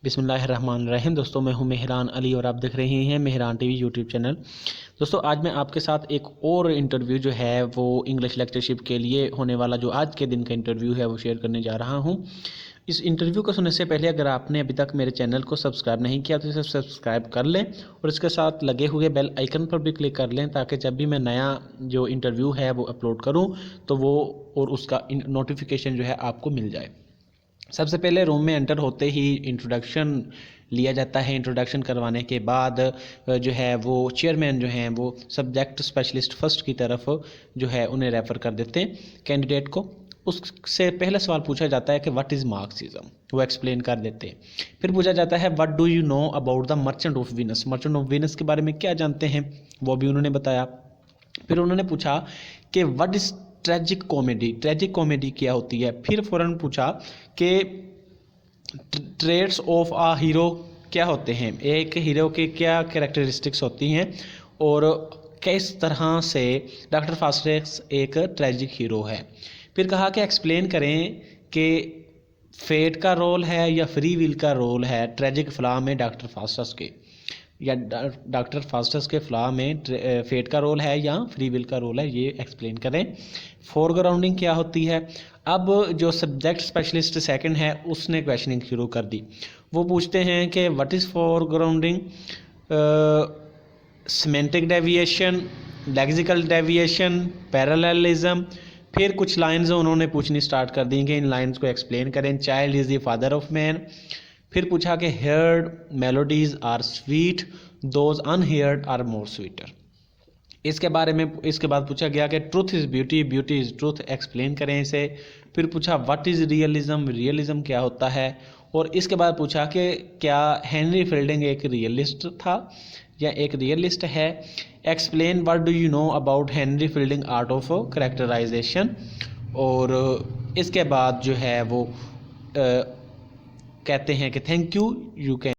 बिस्मिल्लाहिर्रहमानिर्रहीम। दोस्तों, मैं हूं मेहरान अली और आप देख रहे हैं मेहरान टीवी यूट्यूब चैनल। दोस्तों, आज मैं आपके साथ एक और इंटरव्यू जो है वो इंग्लिश लेक्चरशिप के लिए होने वाला जो आज के दिन का इंटरव्यू है वो शेयर करने जा रहा हूं। इस इंटरव्यू को सुनने से पहले अगर आपने अभी तक मेरे चैनल को सब्सक्राइब नहीं किया तो इसे सब्सक्राइब कर लें और इसके साथ लगे हुए बेल आइकन पर भी क्लिक कर लें, ताकि जब भी मैं नया जो इंटरव्यू है वो अपलोड करूँ तो वो और उसका नोटिफिकेशन जो है आपको मिल जाए। सबसे पहले रूम में एंटर होते ही इंट्रोडक्शन लिया जाता है। इंट्रोडक्शन करवाने के बाद जो है वो चेयरमैन जो हैं वो सब्जेक्ट स्पेशलिस्ट फर्स्ट की तरफ जो है उन्हें रेफ़र कर देते हैं कैंडिडेट को। उससे पहला सवाल पूछा जाता है कि व्हाट इज़ मार्क्सिज्म, वो एक्सप्लेन कर देते हैं। फिर पूछा जाता है what do you know about the merchant of Venus, merchant of Venus के बारे में क्या जानते हैं, वो भी उन्होंने बताया। फिर उन्होंने पूछा कि what is tragic comedy, tragic comedy क्या होती है। फिर फ़ौरन पूछा कि ट्रेड्स ऑफ आ हीरो क्या होते हैं, एक हीरो के क्या कैरेक्टरिस्टिक्स होती हैं और किस तरह से डॉक्टर फास्टेक्स एक ट्रेजिक हीरो है। फिर कहा कि एक्सप्लेन करें कि फेट का रोल है या फ्री विल का रोल है ट्रेजिक फ्लॉ में डॉक्टर फास्टस के, या डॉक्टर फास्टस के फ्लॉ में फेट का रोल है या फ्री विल का रोल है, ये एक्सप्लेन करें। फोरग्राउंडिंग क्या होती है। अब जो सब्जेक्ट स्पेशलिस्ट सेकंड है उसने क्वेश्चनिंग शुरू कर दी। वो पूछते हैं कि what is foregrounding, semantic deviation, lexical deviation, parallelism. फिर कुछ लाइंस उन्होंने पूछनी स्टार्ट कर दी कि इन लाइंस को एक्सप्लेन करें। Child is the father of man. फिर पूछा कि heard melodies are sweet, those unheard are more sweeter. इसके बारे में इसके बाद पूछा गया कि truth is beauty, beauty is truth, explain करें इसे। फिर पूछा व्हाट इज़ रियलिज्म, रियलिज्म क्या होता है। और इसके बाद पूछा कि क्या हेनरी फील्डिंग एक रियलिस्ट था या एक रियलिस्ट है। Explain what do you know about Henry Fielding art of characterisation. और इसके बाद जो है वो कहते हैं कि थैंक यू, यू कैन